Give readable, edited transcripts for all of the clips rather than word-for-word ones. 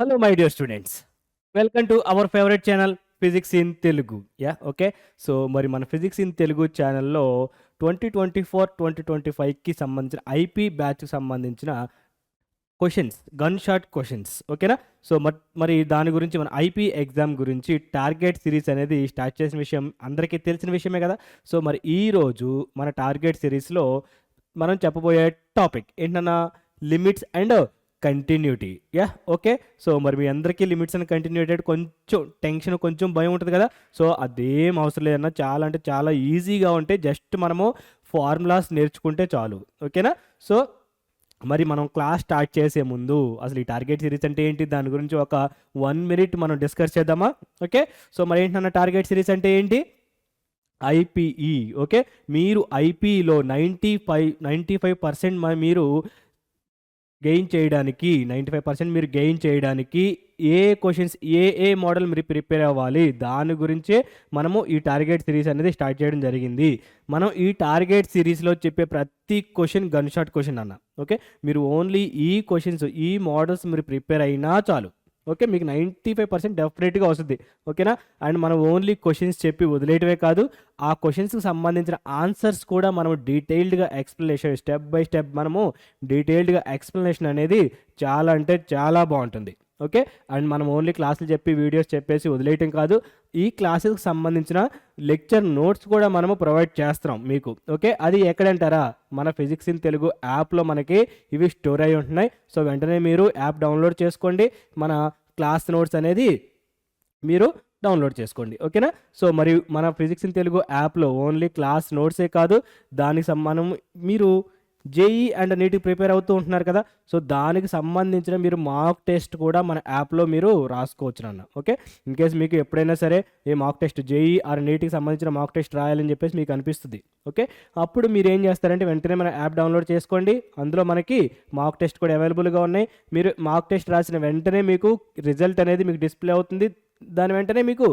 Hello, my dear students. Welcome to our favorite channel, Physics in Telugu. Yeah, okay. So మరి మన physics in Telugu ఛానల్లో 2024-2025కి సంబంధించిన IP బ్యాచ్కి సంబంధించిన questions, gun shot questions, ఓకేనా. So మరి దాని గురించి మన ఐపీ ఎగ్జామ్ గురించి టార్గెట్ సిరీస్ అనేది స్టార్ట్ చేసిన విషయం అందరికీ తెలిసిన విషయమే కదా. సో మరి ఈరోజు మన టార్గెట్ సిరీస్లో మనం చెప్పబోయే టాపిక్ ఏంటన్నా, limits and continuity. Yeah, okay. So మరి మీ అందరికీ లిమిట్స్ అండ్ కంటిన్యూటీ కొంచెం టెన్షన్, కొంచెం భయం ఉంటుంది కదా. సో అదేం అవసరం లేదన్నా, చాలా అంటే చాలా ఈజీగా ఉంటే జస్ట్ మనము ఫార్ములాస్ నేర్చుకుంటే చాలు, ఓకేనా. సో మరి మనం క్లాస్ స్టార్ట్ చేసే ముందు అసలు ఈ టార్గెట్ సిరీస్ అంటే ఏంటి, దాని గురించి ఒక 1 minute మనం డిస్కస్ చేద్దామా. ఓకే. సో మరి ఏంటన్నా టార్గెట్ సిరీస్ అంటే ఏంటి, ఐపీఈ. ఓకే, మీరు ఐపీలో 95% మీరు గెయిన్ చేయడానికి 95% మీరు గెయిన్ చేయడానికి ఏ క్వశ్చన్స్, ఏ మోడల్ మీరు ప్రిపేర్ అవ్వాలి, దాని గురించే మనము ఈ టార్గెట్ సిరీస్ అనేది స్టార్ట్ చేయడం జరిగింది. మనం ఈ టార్గెట్ సిరీస్లో చెప్పే ప్రతి క్వశ్చన్ గన్ షాట్ క్వశ్చన్ అన్న. ఓకే, మీరు ఓన్లీ ఈ క్వశ్చన్స్, ఈ మోడల్స్ మీరు ప్రిపేర్ అయినా చాలు. ఓకే, మీకు 95% డెఫినెట్గా వస్తుంది, ఓకేనా. అండ్ మనం ఓన్లీ క్వశ్చన్స్ చెప్పి వదిలేయటమే కాదు, ఆ క్వశ్చన్స్కి సంబంధించిన ఆన్సర్స్ కూడా మనం డీటెయిల్డ్గా ఎక్స్ప్లెనేషన్, స్టెప్ బై స్టెప్ మనము డీటెయిల్డ్గా ఎక్స్ప్లెనేషన్ అనేది చాలా అంటే చాలా బాగుంటుంది. ఓకే, అండ్ మనం ఓన్లీ క్లాసులు చెప్పి వీడియోస్ చెప్పేసి వదిలేయటం కాదు, ఈ క్లాసెస్కి సంబంధించిన లెక్చర్ నోట్స్ కూడా మనము ప్రొవైడ్ చేస్తున్నాం మీకు. ఓకే, అది ఎక్కడంటారా, మన ఫిజిక్స్ ఇన్ తెలుగు యాప్లో మనకి ఇవి స్టోర్ అయి ఉంటున్నాయి. సో వెంటనే మీరు యాప్ డౌన్లోడ్ చేసుకోండి, మన క్లాస్ నోట్స్ అనేది మీరు డౌన్లోడ్ చేసుకోండి, ఓకేనా. సో మరి మన ఫిజిక్స్ ఇన్ తెలుగు యాప్లో ఓన్లీ క్లాస్ నోట్సే కాదు, దానికి మనం మీరు జేఈ అండ్ నీట్కి ప్రిపేర్ అవుతూ ఉంటున్నారు కదా. సో దానికి సంబంధించిన మీరు మాక్ టెస్ట్ కూడా మన యాప్లో మీరు రాసుకోవచ్చు అన్న. ఓకే, ఇన్ కేస్ మీకు ఎప్పుడైనా సరే ఏ మాక్ టెస్ట్, జేఈ ఆర్ నీట్కి సంబంధించిన మాక్ టెస్ట్ రాయాలని చెప్పేసి మీకు అనిపిస్తుంది. ఓకే, అప్పుడు మీరు ఏం చేస్తారంటే వెంటనే మన యాప్ డౌన్లోడ్ చేసుకోండి, అందులో మనకి మాక్ టెస్ట్ కూడా అవైలబుల్గా ఉన్నాయి. మీరు మాక్ టెస్ట్ రాసిన వెంటనే మీకు రిజల్ట్ అనేది మీకు డిస్ప్లే అవుతుంది. దాని వెంటనే మీకు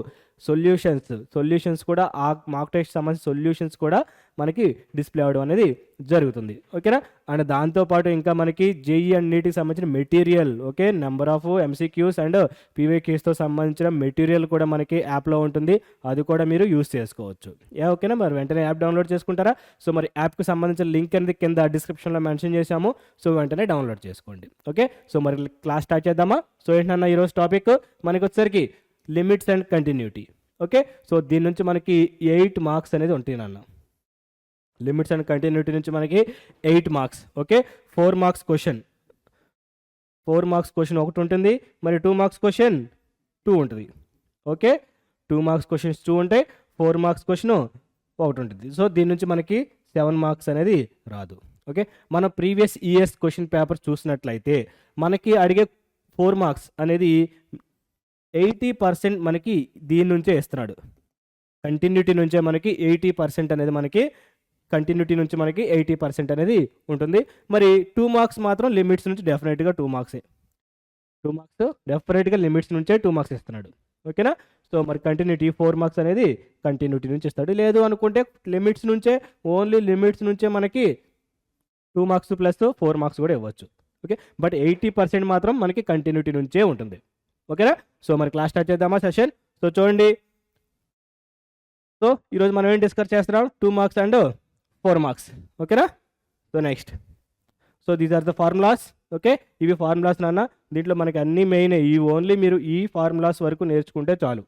సొల్యూషన్స్ కూడా, ఆ మాక్ టెస్ట్ సంబంధించిన సొల్యూషన్స్ కూడా మనకి డిస్ప్లే అవ్వడం అనేది జరుగుతుంది, ఓకేనా. అండ్ దాంతోపాటు ఇంకా మనకి జేఈ అండ్ నీట్కి సంబంధించిన material, okay, number of MCQs and పీవైక్యూస్తో సంబంధించిన మెటీరియల్ కూడా మనకి యాప్లో ఉంటుంది, అది కూడా మీరు యూస్ చేసుకోవచ్చు. ఓకేనా, మరి వెంటనే యాప్ డౌన్లోడ్ చేసుకుంటారా. సో మరి యాప్కి సంబంధించిన లింక్ అనేది కింద డిస్క్రిప్షన్లో మెన్షన్ చేశాము, సో వెంటనే డౌన్లోడ్ చేసుకోండి. ఓకే, సో మరి క్లాస్ స్టార్ట్ చేద్దామా. సో ఏంటన్నా ఈరోజు టాపిక్ మనకి వచ్చేసరికి limits and continuity. Okay, so దీని నుంచి మనకి 8 మార్క్స్ అనేది ఉంటాయి నాన్న. లిమిట్స్ అండ్ కంటిన్యూటీ నుంచి మనకి 8 marks. Okay, 4 marks question, 4 marks question ఒకటి ఉంటుంది, మరి 2 మార్క్స్ క్వశ్చన్ 2 ఉంటుంది. ఓకే, 2 మార్క్స్ క్వశ్చన్స్ 2 ఉంటాయి, 4 మార్క్స్ క్వశ్చన్ ఒకటి ఉంటుంది. సో దీని నుంచి మనకి 7 మార్క్స్ అనేది రాదు. ఓకే, మన ప్రీవియస్ ఇయర్స్ క్వశ్చన్ పేపర్ చూసినట్లయితే మనకి అడిగే 4 మార్క్స్ అనేది 80% మనకి దీని నుంచే ఇస్తున్నాడు, కంటిన్యూటీ నుంచే మనకి 80% అనేది మనకి కంటిన్యూటీ నుంచి మనకి 80% అనేది ఉంటుంది. మరి 2 మార్క్స్ మాత్రం లిమిట్స్ నుంచి డెఫినెట్గా 2 మార్క్సే, 2 మార్క్స్ డెఫినెట్గా లిమిట్స్ నుంచే 2 మార్క్స్ ఇస్తున్నాడు, ఓకేనా. సో మరి కంటిన్యూటీ 4 మార్క్స్ అనేది కంటిన్యూటీ నుంచి ఇస్తాడు. లేదు అనుకుంటే లిమిట్స్ నుంచే, ఓన్లీ లిమిట్స్ నుంచే మనకి 2 మార్క్స్ ప్లస్ 4 మార్క్స్ కూడా ఇవ్వచ్చు. ఓకే, బట్ 80% మాత్రం మనకి కంటిన్యూటీ నుంచే ఉంటుంది, ఓకేనా. సో మరి క్లాస్ స్టార్ట్ చేద్దామా సెషన్. సో చూడండి, సో ఈరోజు మనం ఏం డిస్కస్ చేస్తున్నాం, 2 మార్క్స్ అండ్ 4 మార్క్స్, ఓకేనా. So next, so these are the formulas. Okay, ఇవి ఫార్ములాస్ నాన్న, దీంట్లో మనకి అన్ని మెయిన్, ఈ ఓన్లీ మీరు ఈ ఫార్ములాస్ వరకు నేర్చుకుంటే చాలు.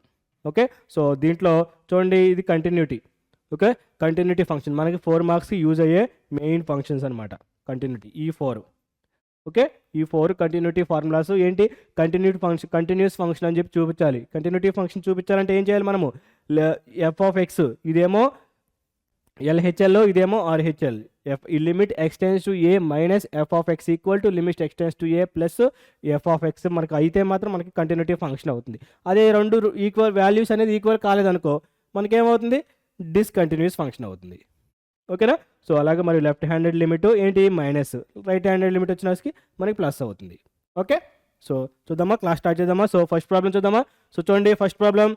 ఓకే, సో దీంట్లో చూడండి, ఇది కంటిన్యూటీ. ఓకే, కంటిన్యూటీ ఫంక్షన్ మనకి 4 మార్క్స్కి యూజ్ అయ్యే మెయిన్ ఫంక్షన్స్ అనమాట, కంటిన్యూటీ ఈ 4. ఓకే, ఈ 4 కంటిన్యూటీ ఫార్ములాస్ ఏంటి, కంటిన్యూస్ ఫంక్షన్ అని చెప్పి చూపించాలి. కంటిన్యూటీ ఫంక్షన్ చూపించాలంటే ఏం చేయాలి మనము, f(x) ఇదేమో LHL, ఇదేమో RHL. ఈ limit x tends to a minus f(x) equal to limit x tends to a plus f(x) మనకి అయితే మాత్రం మనకి కంటిన్యూటీ ఫంక్షన్ అవుతుంది. అదే రెండు ఈక్వల్ వాల్యూస్ అనేది ఈక్వల్ కాలేదనుకో మనకేమవుతుంది, డిస్కంటిన్యూస్ ఫంక్షన్ అవుతుంది, ఓకేనా. సో అలాగే మరి లెఫ్ట్ హ్యాండెడ్ లిమిట్ ఏంటి మైనస్, రైట్ హ్యాండెడ్ లిమిట్ వచ్చినకి మనకి ప్లస్ అవుతుంది. ఓకే, సో చూద్దామా, క్లాస్ స్టార్ట్ చేద్దామా. సో ఫస్ట్ ప్రాబ్లం చూద్దామా. సో చూడండి first problem,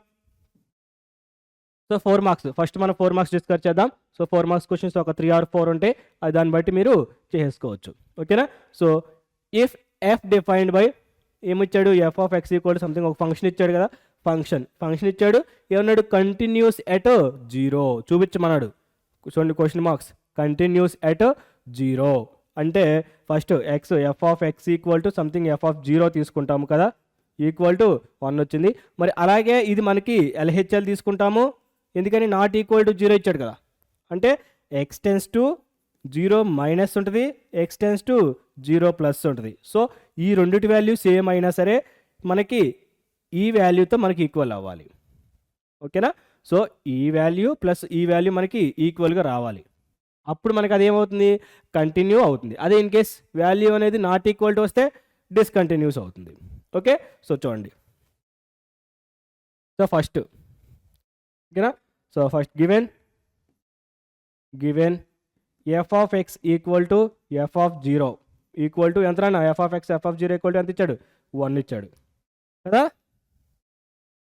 so 4 marks, first మనం 4 మార్క్స్ డిస్కస్ చేద్దాం. సో 4 మార్క్స్ క్వశ్చన్స్ ఒక 3 or 4 ఉంటే దాన్ని బట్టి మీరు చేసుకోవచ్చు, ఓకేనా. So if f defined by ఏమిచ్చాడు, f of x equal something ఒక ఫంక్షన్ ఇచ్చాడు కదా, ఫంక్షన్ ఇచ్చాడు, ఏమన్నాడు, కంటిన్యూస్ ఎట్ 0 చూపించమన్నాడు. చూడండి క్వశ్చన్ మార్క్స్, కంటిన్యూస్ ఎట్ 0 అంటే first F of x equal to something F of 0 తీసుకుంటాము కదా, ఈక్వల్ టు 1 వచ్చింది. మరి అలాగే ఇది మనకి ఎల్హెచ్ఎల్ తీసుకుంటాము, ఎందుకని నాట్ ఈక్వల్ టు 0 ఇచ్చాడు కదా, అంటే ఎక్స్ టెన్స్ టు 0 మైనస్ ఉంటుంది, ఎక్స్ టెన్స్ టు 0 ప్లస్ ఉంటుంది. సో ఈ రెండిటి వాల్యూ సేమ్ అయినా సరే మనకి ఈ వాల్యూతో మనకి ఈక్వల్ అవ్వాలి. ఓకేనా, సో ఈ వాల్యూ ప్లస్ ఈ వాల్యూ మనకి ఈక్వల్గా రావాలి, అప్పుడు మనకి అదేమవుతుంది, కంటిన్యూ అవుతుంది. అదే ఇన్ కేస్ వాల్యూ అనేది నాట్ ఈక్వల్ టు వస్తే డిస్కంటిన్యూస్ అవుతుంది. ఓకే, సో చూడండి, సో ఫస్ట్ ఓకేనా, so first given f of x equal to f of 0 equal to ఎంత రానా, f of x f of 0 equal to ఎంత ఇచ్చాడు, 1 ఇచ్చాడు కదా,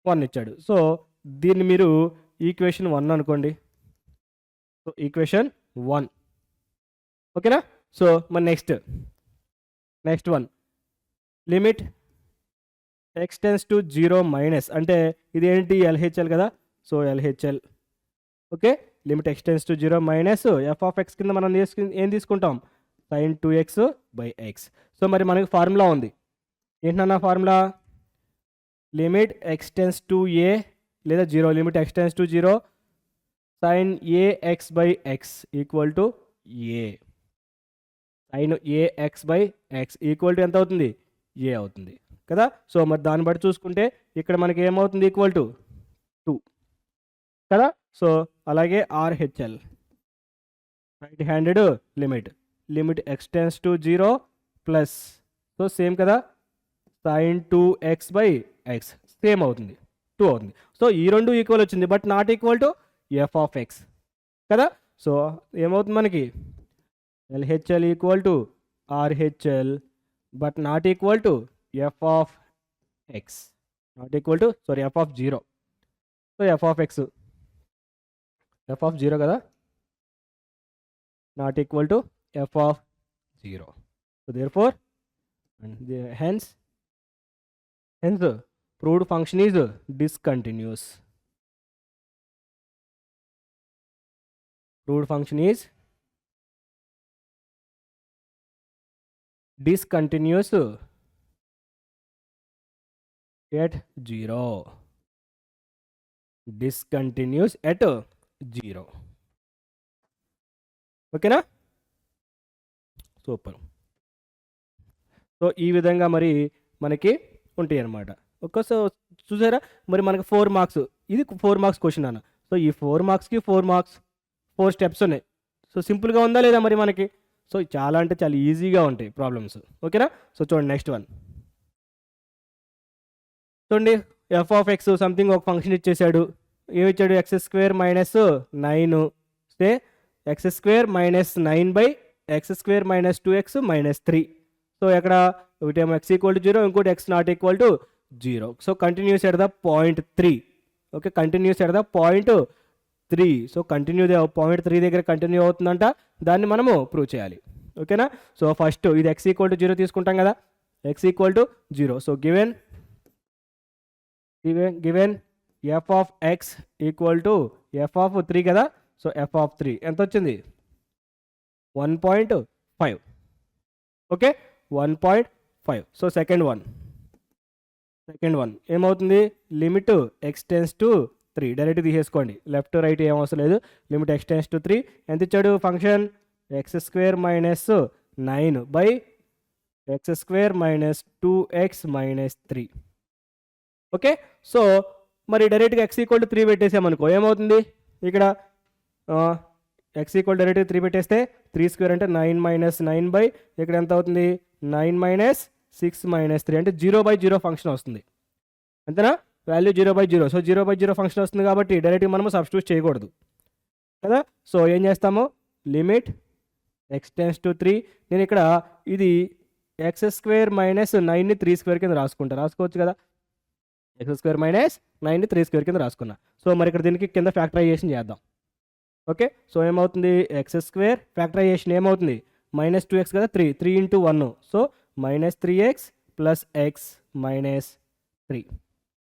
1 ఇచ్చాడు. సో దీన్ని మీరు ఈక్వేషన్ 1 అనుకోండి, సో ఈక్వేషన్ 1 ఓకేనా. సో మరి next one, limit x tends to 0 minus, అంటే ఇది ఏంటి, ఎల్హెచ్ఎల్ కదా, so LHL okay, limit x tends to 0 minus F of X కింద మనం ఏం తీసుకుంటాం, sin 2x by x. So మరి మనకి ఫార్ములా ఉంది, ఏంటన్నా formula, limit x tends to a లేదా 0, limit x tends to 0 sin ax by x equal to a, sin ax by x equal to ఎంత అవుతుంది, ఏ అవుతుంది కదా. సో మరి దాన్ని బట్టి చూసుకుంటే ఇక్కడ మనకి ఏమవుతుంది, ఈక్వల్ టు 2 కదా. సో అలాగే RHL right handed limit x tends to 0 plus, so same కదా, sin 2x by X same అవుతుంది, 2 అవుతుంది. సో ఈ రెండు ఈక్వల్ వచ్చింది, but not equal to f of x కదా. సో ఏమవుతుంది మనకి, LHL equal to RHL but not equal to f of X, not equal to f of 0. So f of x f of 0 కదా, not equal to f of 0. So therefore hence proved function is discontinuous. Proved function is discontinuous at 0. Discontinuous at 0. ఓకేనా, super. So ఈ విధంగా మరి మనకి ఉంటాయి అన్నమాట. So చూసారా, మరి మనకి 4 మార్క్స్, ఇది 4 మార్క్స్ క్వశ్చన్ అన్న. సో ఈ 4 మార్క్స్కి 4 మార్క్స్ 4 స్టెప్స్ ఉన్నాయి. సో సింపుల్గా ఉందా లేదా మరి మనకి, సో చాలా అంటే చాలా ఈజీగా ఉంటాయి ప్రాబ్లమ్స్. ఓకేనా, సో చూడండి నెక్స్ట్ వన్ చూడండి, ఎఫ్ ఆఫ్ ఎక్స్ సంథింగ్ ఒక ఫంక్షన్ ఇచ్చేసాడు, ఏమిచ్చాడు, x square minus 9 say x square minus 9 by x square minus 2x minus 3. So ఎక్కడ ఒకటేమో ఎక్స్ ఈక్వల్ టు 0, ఇంకోటి x not equal to 0. So continuous at the point 3. Okay, continuous at the point 3. So continue point 3 దగ్గర continue అవుతుందంట, దాన్ని మనము prove చేయాలి. ఓకేనా, so first ఇది ఎక్స్ ఈక్వల్ టు 0 తీసుకుంటాం కదా, X equal to 0. So given f of x equal to f of 3 కదా. సో ఎఫ్ ఆఫ్ 3 ఎంత వచ్చింది, 1.5. ఓకే, 1.5. సో సెకండ్ వన్ ఏమవుతుంది, limit x tends to 3 direct తీసేసుకోండి, లెఫ్ట్ రైట్ ఏం అవసరం లేదు. లిమిట్ ఎక్స్ టెన్స్ టు 3 ఎంత ఇచ్చాడు, function X square minus 9 by x square minus 2x minus 3. Okay, so మరి డైరెక్ట్గా ఎక్స్ ఈక్వల్ టు 3 పెట్టేసామనుకో ఏమవుతుంది, ఇక్కడ ఎక్స్ ఈక్వల్ డైరెక్ట్గా 3 పెట్టేస్తే 3 స్క్వేర్ అంటే 9 మైనస్ 9 బై ఇక్కడ ఎంత అవుతుంది, 9 మైనస్ 6 మైనస్ 3 అంటే 0/0 ఫంక్షన్ వస్తుంది. అంతేనా, వాల్యూ 0/0. సో 0/0 ఫంక్షన్ వస్తుంది కాబట్టి డైరెక్ట్గా మనము సబ్స్టిట్యూట్ చేయకూడదు కదా. సో ఏం చేస్తాము, లిమిట్ ఎక్స్ టెన్స్ టు 3, నేను ఇక్కడ ఇది ఎక్స్ స్క్వేర్ మైనస్ 9ని 3 స్క్వేర్ కింద రాసుకోవచ్చు కదా, ఎక్స్ స్క్వేర్ మైనస్ 9ని 3 స్క్వేర్ కింద రాసుకున్నా. సో మరి ఇక్కడ దీనికి కింద ఫ్యాక్టరైజేషన్ చేద్దాం. ఓకే, సో ఏమవుతుంది, ఎక్స్ స్క్వేర్ ఫ్యాక్టరైజేషన్ ఏమవుతుంది, మైనస్ 2x కదా, 3 into 1, so minus 3x plus x minus 3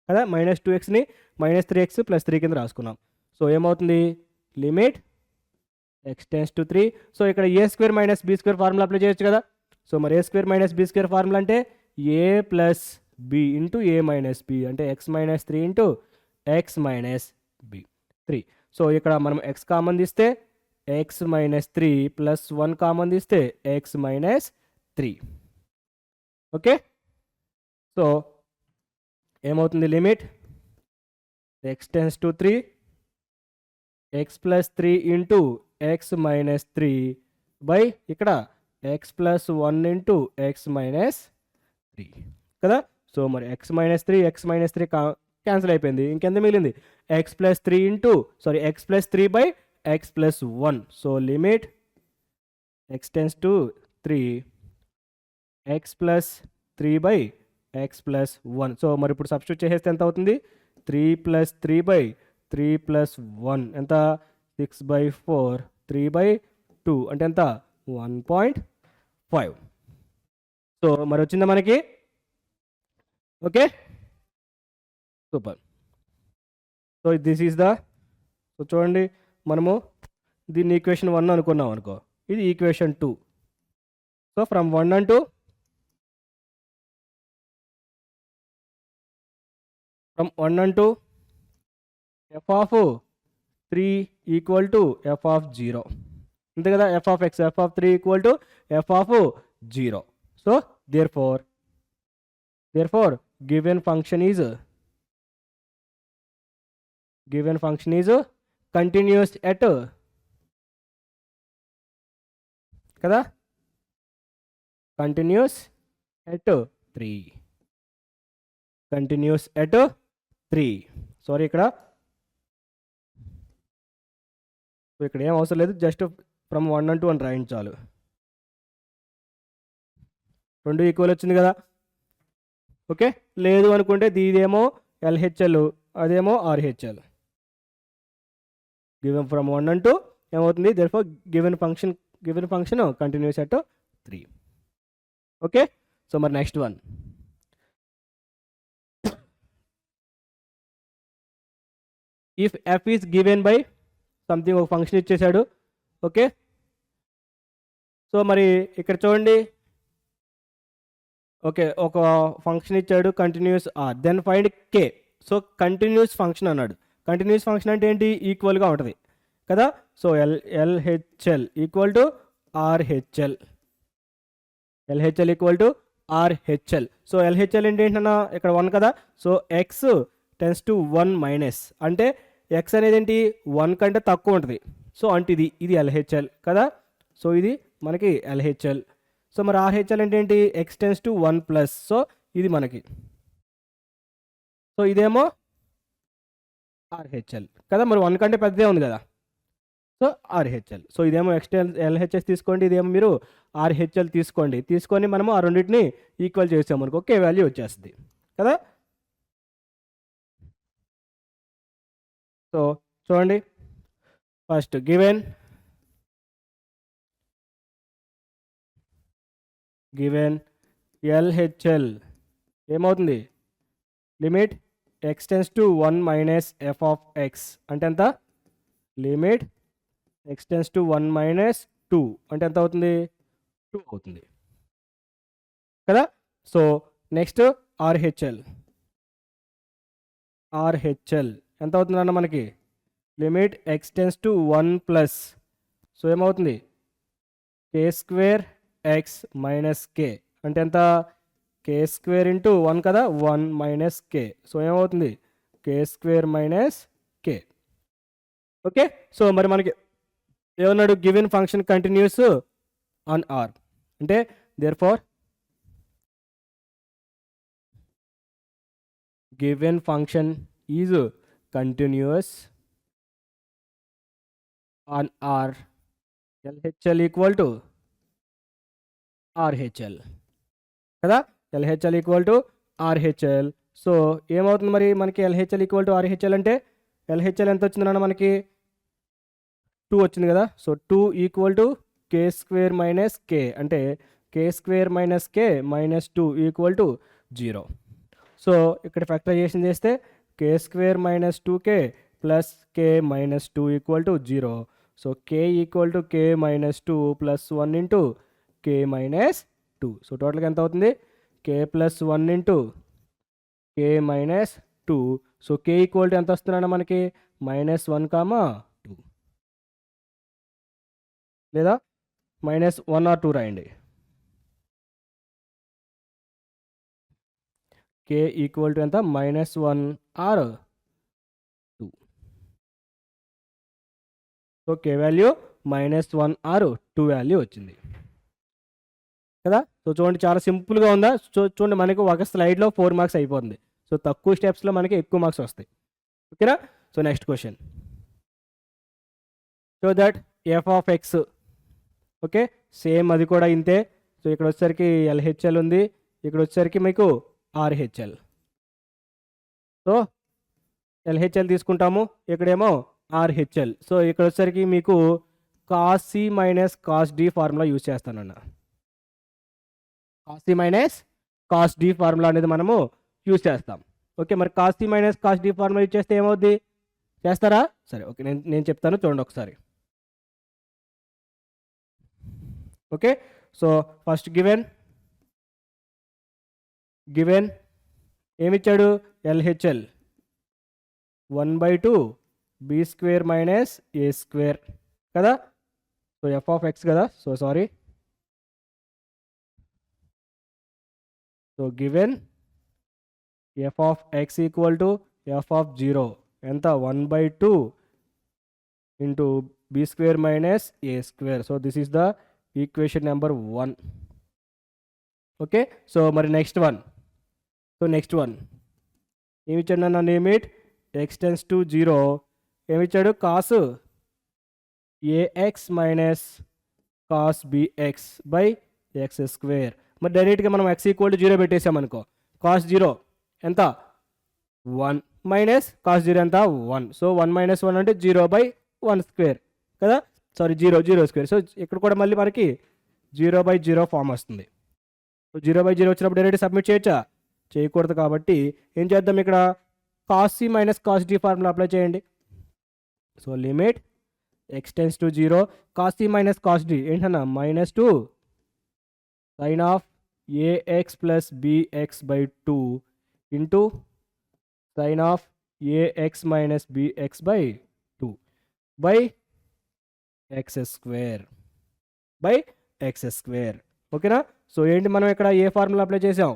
కదా, మైనస్ 2xని మైనస్ 3x ప్లస్ 3 కింద రాసుకున్నాం. సో ఏమవుతుంది, limit x tends to 3. So ఇక్కడ a square minus b square formula apply చేయొచ్చు కదా. సో మరి a square minus b square formula అంటే a plus b into a minus b అంటే x minus 3 into x minus b 3. So ఇక్కడ మనం x common తీస్తే x minus 3 plus 1 common తీస్తే x minus 3. Okay, so ఏమవుతుంది, limit x tends to 3 X plus 3 into x minus 3 by ఇక్కడ x plus 1 into x minus 3 కదా. So మరి X minus 3 cancel అయిపోయింది, ఇంకెంత మిగిలింది X plus 3 into X plus 3 by X plus 1. So limit x tends to 3 X plus 3 by X plus 1. So మరి ఇప్పుడు substitute చేసేస్తే ఎంత అవుతుంది, 3 ప్లస్ 3 బై 3 ప్లస్ 1 ఎంత 6/4 3/2 అంటే ఎంత 1.5. సో మరి వచ్చిందా మనకి. Okay, super. So this is the, so చూడండి మనము దీన్ని ఈక్వేషన్ 1 అనుకున్నాం అనుకో, ఇది equation 2. So from 1 and 2 f of 3 equal to f of 0 అంతే కదా. f of x f of 3 equal to f of 0. So therefore given function is continuous at కదా, continuous at 3 sorry ఇక్కడ ఏం అవసరం లేదు, జస్ట్ ఫ్రమ్ 1 and 2 అని రాయించాలి. 2 equal వచ్చింది కదా. ఓకే, లేదు అనుకుంటే ఇదేమో ఎల్హెచ్ఎల్ అదేమో ఆర్హెచ్ఎల్. గివెన్ ఫ్రమ్ 1 and 2 ఏమవుతుంది, therefore given function continuous at 3. Okay, so మరి next one, if f is given by something ఒక ఫంక్షన్ ఇచ్చేసాడు. ఓకే, సో మరి ఇక్కడ చూడండి, ఓకే ఒక ఫంక్షన్ ఇచ్చాడు continuous R, then find k. So continuous function అన్నాడు. కంటిన్యూస్ ఫంక్షన్ అంటే ఏంటి, ఈక్వల్గా ఉంటుంది కదా. So LHL equal to RHL, equal to RHL. So LHL అంటే ఏంటన్నా ఇక్కడ 1 కదా. So x tends to 1 minus అంటే ఎక్స్ అనేది ఏంటి 1 కంటే తక్కువ ఉంటుంది. సో అంటే ఇది ఎల్హెచ్ఎల్ కదా. సో ఇది మనకి ఎల్హెచ్ఎల్. సో మరి ఆర్హెచ్ఎల్ అంటే ఏంటి, X tends to 1 plus. So ఇది మనకి, సో ఇదేమో ఆర్హెచ్ఎల్ కదా, మరి 1 కంటే పెద్దదే ఉంది కదా. So RHL. సో ఇదేమో ఎల్హెచ్ఎస్ తీసుకోండి, ఇదేమో మీరు ఆర్హెచ్ఎల్ తీసుకొని మనము ఆ రెండింటిని ఈక్వల్ చేసాము మనకు ఒకే వాల్యూ వచ్చేస్తుంది కదా. సో చూడండి, ఫస్ట్ గివెన్ ఎల్హెచ్ఎల్ ఏమవుతుంది, limit x tends to 1 minus F of X అంటే ఎంత, limit x tends to 1 minus 2 అంటే ఎంత అవుతుంది, 2 అవుతుంది కదా. సో నెక్స్ట్ ఆర్హెచ్ఎల్ ఎంత అవుతుంది అన్న మనకి, limit x tends to 1 plus. So ఏమవుతుంది, k square X minus k అంటే ఎంత, కే స్క్వేర్ ఇంటూ 1 కదా, 1 మైనస్ కే. సో ఏమవుతుంది, k square minus k. Okay, so మరి మనకి ఏమన్నాడు, given function continuous on R అంటే therefore given function is continuous on R, LHL equal to RHL కదా, LHL equal to RHL. So ఏమవుతుంది మరి మనకి ఎల్హెచ్ఎల్ ఈక్వల్ టు ఆర్హెచ్ఎల్ అంటే LHL ఎంత వచ్చిందన్న మనకి 2 వచ్చింది కదా. So 2 equal to k square minus k అంటే k square minus k minus 2 equal to 0. So ఇక్కడ ఫ్యాక్టరైజేషన్ చేస్తే కే స్క్వేర్ మైనస్ 2కే plus k minus 2 equal to 0. So k equal to k minus 2 plus 1 into k minus 2. So టోటల్గా ఎంత అవుతుంది? K plus 1 into k minus 2. So k equal to ఎంత వస్తున్నాడు మనకి? Minus 1 comma 2, లేదా minus 1 or 2 రాయండి. K equal to ఎంత? Minus 1 or 2. So K value minus 1 or 2 value వచ్చింది కదా. సో చూడండి చాలా సింపుల్గా ఉందా? చూడండి మనకి ఒక స్లైడ్లో 4 మార్క్స్ అయిపోతుంది. సో తక్కువ స్టెప్స్లో మనకి ఎక్కువ మార్క్స్ వస్తాయి. ఓకేనా? So next question. So that F of X, okay same అది కూడా ఇంతే. సో ఇక్కడ వచ్చేసరికి ఎల్హెచ్ఎల్ ఉంది, ఇక్కడ వచ్చేసరికి మీకు ఆర్హెచ్ఎల్. సో ఎల్హెచ్ఎల్ తీసుకుంటాము, ఇక్కడేమో ఆర్హెచ్ఎల్. సో ఇక్కడ వచ్చేసరికి మీకు cos c minus cos d formula use చేస్తానన్న. Cos c minus cos d formula అనేది మనము యూజ్ చేస్తాం. ఓకే, మరి cos c minus cos d formula use చేస్తే ఏమవుద్ది? చేస్తారా? సరే ఓకే, నేను చెప్తాను చూడండి ఒకసారి. ఓకే, సో ఫస్ట్ గివెన్ ఏమిచ్చాడు? LHL 1/2 b square minus a square కదా. సో ఎఫ్ ఆఫ్ ఎక్స్ కదా. So sorry, so given f of x equal to f of 0 ఎంత? 1/2 into b square minus a square. So this is the equation number 1. Okay, so మరి next one. So next one ఏమిచ్చాడు నన్ను? Limit x tends to 0 ఏమిచ్చాడు? Cos a x minus cos b x by x square. మరి డైరెక్ట్గా మనం x equal to 0 పెట్టేసామనుకో, cos 0 ఎంత? 1 minus cos 0 ఎంత? 1. సో 1 మైనస్ 1 అంటే 0/1 స్క్వేర్ కదా. Sorry 0 square. సో ఇక్కడ కూడా మళ్ళీ మనకి 0/0 ఫామ్ వస్తుంది. సో 0/0 వచ్చినప్పుడు డైరెక్ట్ సబ్మిట్ చేయొచ్చా? చేయకూడదు. కాబట్టి ఏం చేద్దాం? ఇక్కడ cos c minus cos d formula apply చేయండి. So limit x tends to 0 cos c minus cos d ఏంటన్నా? -2 sine of a x plus bx/2 into sine of a x minus bx/2 by x square. ఓకేనా? So ఏంటి మనం ఇక్కడ ఏ formula apply చేసాం?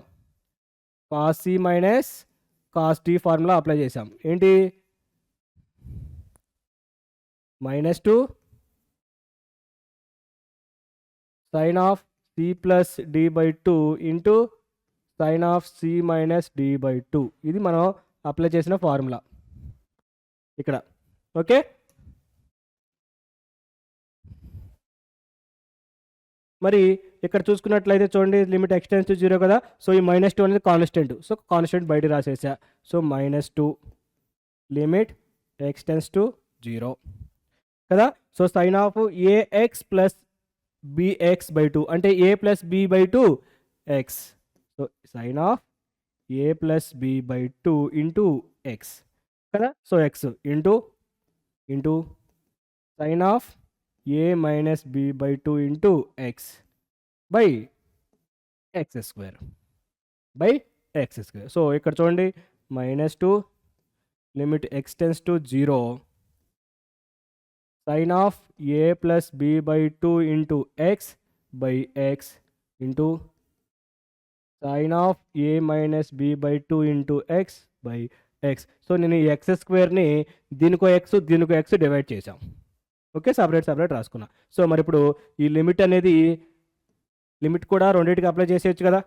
Cos c minus cos d formula apply చేసాం. ఏంటి? -2 sine of c plus d/2 into sine of c minus d/2. ఇది మనం అప్లై చేసిన ఫార్ములా ఇక్కడ. ఓకే, మరి ఇక్కడ చూసుకున్నట్లయితే చూడండి లిమిట్ ఎక్స్ టెన్స్ టు 0 కదా. సో ఈ -2 అనేది కాన్స్టెంట్. సో కాన్స్టెంట్ బయట రాసేసా. So -2 limit x tends to 0 కదా. So sine of a x plus bx/2 అంటే a plus b/2 x. So sine of a plus b/2 into x కదా. So x into sine of a minus b/2 into x by x square. So ఇక్కడ చూడండి -2 limit x tends to 0 sine of a plus b/2 into x by x into sine of a minus b/2 into x by x. So నేను ఈ x స్క్వేర్ని దీనికో x divide చేసాం. Okay, separate రాసుకున్నా. So మరి ఇప్పుడు ఈ లిమిట్ కూడా రెండింటికి అప్లై చేసేయచ్చు కదా.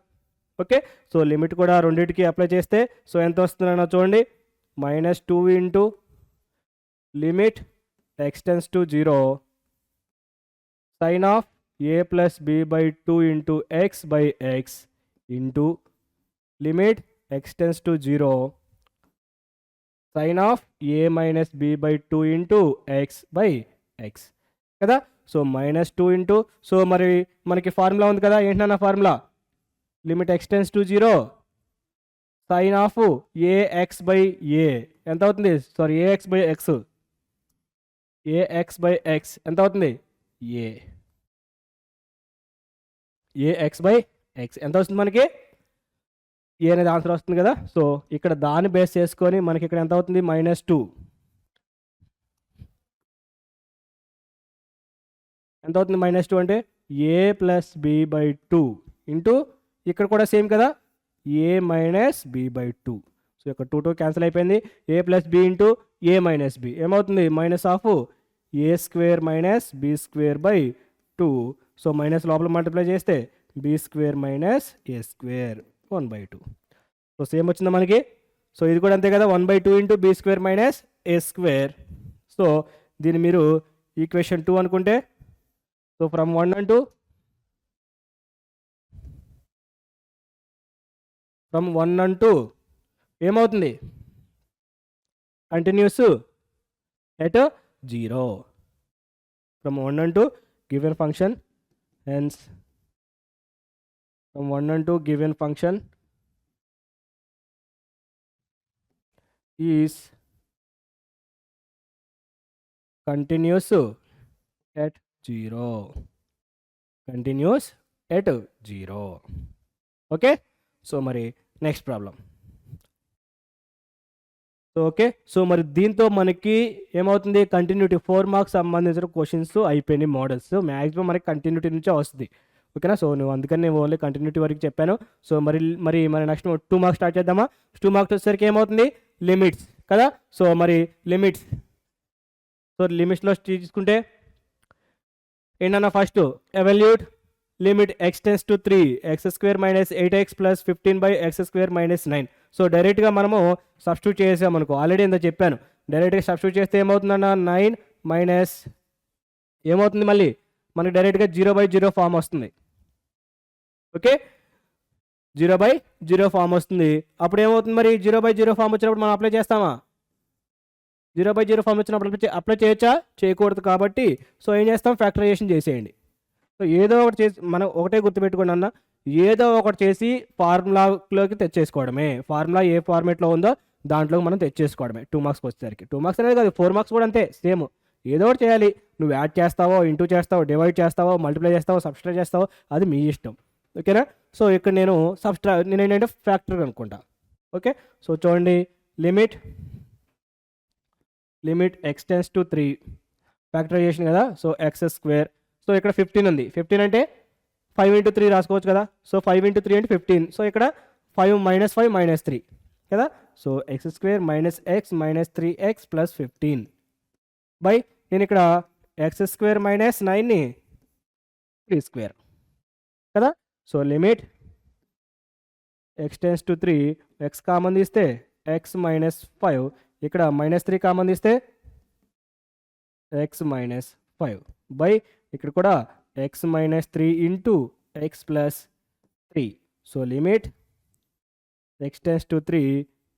ఓకే, సో లిమిట్ కూడా రెండింటికి అప్లై చేస్తే సో ఎంత వస్తుందన్నా చూడండి, -2 into limit x tends to 0 sine of a plus b/2 into x by x into limit x tends to 0 sine of a minus b/2 into x by x కదా. So -2 into, so మరి మనకి formula ఉంది కదా, ఏంటన్నా formula, limit x tends to 0 sine of ax by a ఎంత అవుతుంది, sorry ax by x, ax by x ఎంత అవుతుంది, ax బై ఎక్స్ ఎంత వస్తుంది మనకి, ఏ అనేది ఆన్సర్ వస్తుంది కదా. సో ఇక్కడ దాన్ని బేస్ చేసుకొని మనకి ఇక్కడ ఎంత అవుతుంది, -2 ఎంత అవుతుంది, -2 అంటే a plus b by 2 into, ఇక్కడ కూడా సేమ్ కదా, a minus b by 2. So ఇక్కడ 2 క్యాన్సిల్ అయిపోయింది, a plus b into a minus b ఏమవుతుంది, minus of a square minus b square by 2. So minus లోపల మల్టిప్లై చేస్తే b square minus a square 1/2. So same వచ్చిందా మనకి. So ఇది కూడా అంతే కదా, 1/2 into b square minus a square. So దీన్ని మీరు ఈక్వేషన్ 2 అనుకుంటే, so from 1 and 2, from 1 and 2 ఏమవుతుంది, continuous at 0 from 1 and 2 given function, hence from 1 and 2 given function is continuous at 0, continuous at 0. Okay. So మరి next problem. So okay. So మరి దీంతో మనకి ఏమవుతుంది, continuity 4 marks సంబంధించిన questions అయిపోయినాయి, models maximum మనకి continuity నుంచే వస్తుంది. ఓకేనా. సో నువ్వు అందుకని నేను ఓన్లీ కంటిన్యూటీ వరకు చెప్పాను. సో మరి నెక్స్ట్ 2 మార్క్స్ స్టార్ట్ చేద్దామా. 2 మార్క్స్ వచ్చేసరికి ఏమవుతుంది, లిమిట్స్ కదా. సో మరి లిమిట్స్, సో లిమిట్స్లో తీసుకుంటే ఏంటన్నా, first evaluate limit x tends to 3 x² minus 8x plus 15/x² minus 9. So డైరెక్ట్గా మనము సబ్స్టిట్యూట్ చేసామనుకో, ఆల్రెడీ ఎంత చెప్పాను, డైరెక్ట్గా సబ్స్టిట్యూట్ చేస్తే ఏమవుతుందన్న, 9 మైనస్ ఏమవుతుంది, మళ్ళీ మనకి డైరెక్ట్గా 0/0 ఫామ్ వస్తుంది. ఓకే, 0/0 ఫామ్ వస్తుంది. అప్పుడు ఏమవుతుంది, మరి 0/0 ఫామ్ వచ్చినప్పుడు మనం అప్లై చేస్తామా, 0/0 ఫామ్ వచ్చినప్పుడు అప్లై చేయొచ్చా, చేయకూడదు. కాబట్టి సో ఏం చేస్తాం, ఫ్యాక్టరైజేషన్ చేసేయండి. సో ఏదో ఒకటి చేసి, మనం ఒకటే గుర్తుపెట్టుకోండి అన్న, ఏదో ఒకటి చేసి ఫార్ములాలోకి తెచ్చేసుకోవడమే. ఫార్ములా ఏ ఫార్మేట్లో ఉందో దాంట్లోకి మనం తెచ్చేసుకోవడమే 2 మార్క్స్కి వచ్చేసరికి. 2 మార్క్స్ అనేది కాదు, 4 మార్క్స్ కూడా అంతే సేమ్. ఏదో ఒకటి చేయాలి, నువ్వు యాడ్ చేస్తావో, ఇంటూ చేస్తావో, డివైడ్ చేస్తావో, మల్టిప్లై చేస్తావో, సబ్స్ట్రాక్ట్ చేస్తావో, అది మీ ఇష్టం. ఓకేనా. సో ఇక్కడ నేను నేను ఏంటంటే ఫ్యాక్టర్ అనుకుంటా. ఓకే. సో చూడండి, limit x tends to 3 factorization కదా. సో x², సో ఇక్కడ 15 ఉంది. 15 అంటే 5 × 3 రాసుకోవచ్చు కదా. సో 5 × 3 అంటే 15. సో ఇక్కడ 5 - 3 కదా. So x² minus x minus 3x plus 15 by, నేను ఇక్కడ x² మైనస్ 9ని 3² కదా. So limit x tends to 3, x common తీస్తే x మైనస్ 5, ఇక్కడ -3 కామన్ తీస్తే x మైనస్ 5 బై, ఇక్కడ కూడా x minus 3 into x plus 3. So limit x tends to 3,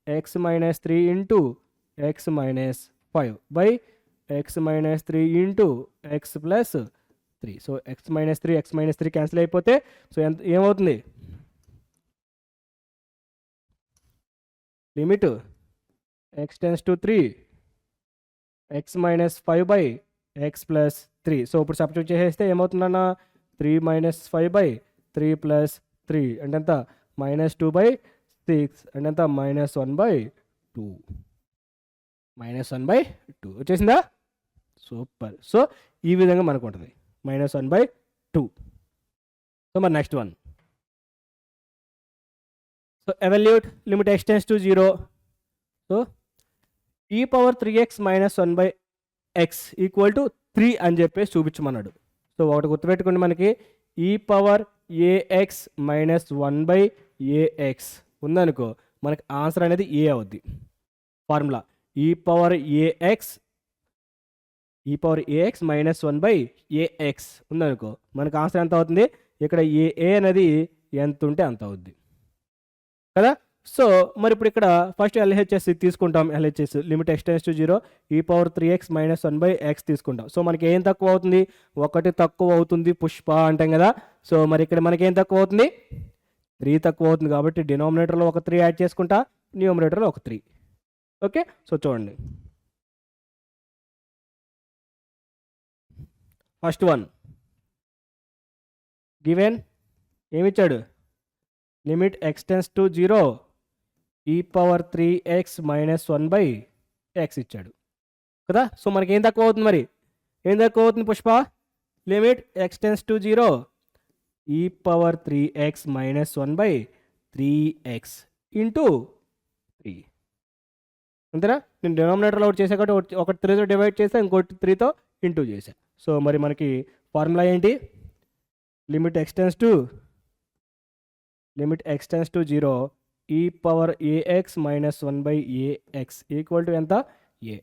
x minus 3 into x minus 5 by x minus 3 into x plus 3. So x minus 3 cancel అయిపోతే so ఏమవుతుంది, limit x tends to 3, x minus 5 by x plus 3. So ఇప్పుడు substitute చేసేస్తే ఏమవుతుందన్న, 3 - 5 by 3 plus 3 అంటే ఎంత, -2/6 అంటే ఎంత, -1/2 -1/2 వచ్చేసిందా. Super. So ఈ విధంగా మనకు ఉంటుంది -1/2. సో మరి next one, so evaluate limit x tends to 0. So e⁻3x - 1/x equal to 3 అని చెప్పేసి చూపించమన్నాడు. సో ఒకటి గుర్తుపెట్టుకోండి, మనకి e⁻ax - 1/ax ఉందనుకో, మనకి ఆన్సర్ అనేది ఏ అవుద్ది. ఫార్ములా e⁻ax - 1/ax ఉందనుకో, మనకు ఆన్సర్ ఎంత అవుతుంది, ఇక్కడ ఏ అనేది ఎంత ఉంటే అంత అవుద్ది కదా. సో మరి ఇప్పుడు ఇక్కడ ఫస్ట్ ఎల్హెచ్ఎస్ తీసుకుంటాం. LHS limit x tends to 0 e⁻3x - 1/x తీసుకుంటాం. సో మనకి ఏం తక్కువ అవుతుంది? 1 తక్కువ అవుతుంది పుష్ప అంటాం కదా. సో మరి ఇక్కడ మనకి ఏం తక్కువ అవుతుంది? 3 తక్కువ అవుతుంది కాబట్టి డినామినేటర్లో ఒక 3 యాడ్ చేసుకుంటా, న్యూమరేటర్లో ఒక 3. ఓకే, సో చూడండి. ఫస్ట్ వన్ గివెన్ ఏమిచ్చాడు? Limit x tends to 0 e⁻3x - 1/x ఇచ్చాడు కదా. సో మనకి ఏం తక్కువ అవుతుంది? మరి ఏం తక్కువ అవుతుంది Pushpa? Limit x tends to 0 e⁻3x - 1/3x into 3. అంతేనా? నేను డినామినేటర్లో ఒకటి చేసా కాబట్టి ఒకటి 3తో డివైడ్ చేసా, ఇంకోటి 3తో ఇంటూ చేసా. సో మరి మనకి ఫార్ములా ఏంటి? Limit x tends to 0 e⁻ax - 1/ax equal to ఎంత? a.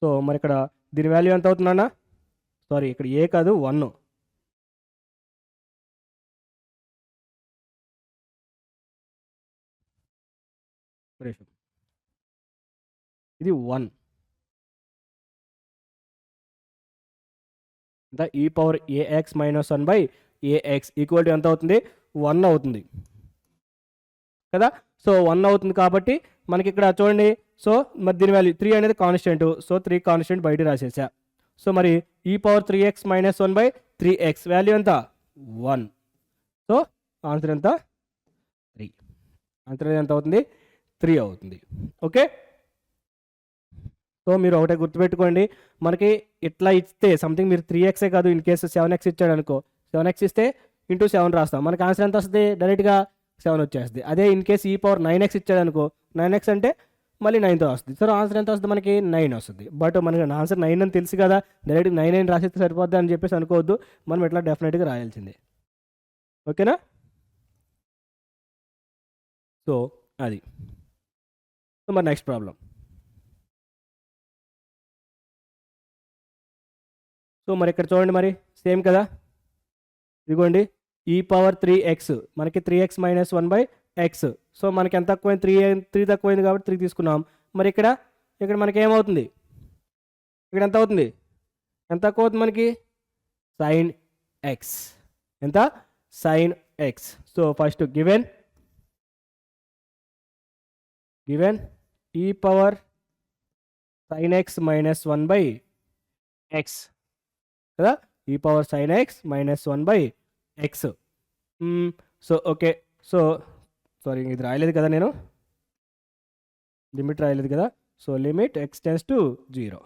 సో మరి ఇక్కడ దీని వాల్యూ ఎంత అవుతుందన్నా? సారీ, ఇక్కడ ఏ కాదు 1. ఇది 1. e⁻ax - 1/ax ఈక్వల్ టు ఎంత అవుతుంది? 1 అవుతుంది కదా. సో 1 అవుతుంది కాబట్టి మనకి ఇక్కడ చూడండి. సో మరి దీని వాల్యూ 3 అనేది కాన్స్టెంట్. సో 3 కాన్స్టెంట్ బయట రాసేసా. సో మరి e⁻3x - 1/3x వాల్యూ ఎంత? 1. సో ఆన్సర్ ఎంత? 3. ఆన్సర్ ఎంత అవుతుంది? 3 అవుతుంది. ఓకే, సో మీరు ఒకటే గుర్తుపెట్టుకోండి. మనకి ఇట్లా ఇస్తే సంథింగ్ మీరు 3xే కాదు, ఇన్ కేసు 7x ఇచ్చాడు అనుకో, 7x ఇస్తే ఇంటూ 7 రాస్తాం. మనకి ఆన్సర్ ఎంత వస్తుంది? డైరెక్ట్గా 7 వచ్చేస్తుంది. అదే ఇన్ కేసు e⁻9x ఇచ్చాడు అనుకో, 9x అంటే మళ్ళీ 9తో వస్తుంది. సో ఆన్సర్ ఎంత వస్తుంది? మనకి 9 వస్తుంది. బట్ మనకి ఆన్సర్ 9 అని తెలుసు కదా, డైరెక్ట్ 9 రాసేస్తే సరిపోద్ది అని చెప్పేసి అనుకోవద్దు. మనం ఇట్లా డెఫినెట్గా రాయాల్సిందే. ఓకేనా? సో అది. సో మరి నెక్స్ట్ ప్రాబ్లం. సో మరి ఇక్కడ చూడండి, మరి సేమ్ కదా. ఇదిగోండి e⁻3x మనకి 3x - 1/x. సో మనకి ఎంత తక్కువైంది? 3 తక్కువైంది కాబట్టి 3 తీసుకున్నాం. మరి ఇక్కడ మనకి ఏమవుతుంది? ఇక్కడ ఎంత అవుతుంది? ఎంత తక్కువ అవుతుంది మనకి? sin x. ఎంత? sin x. So first given e⁻sin x - 1/x కదా. e⁻sin x - 1/x. So okay, so sorry ఇది రాయలేదు కదా, నేను లిమిట్ రాయలేదు కదా. So limit x tends to 0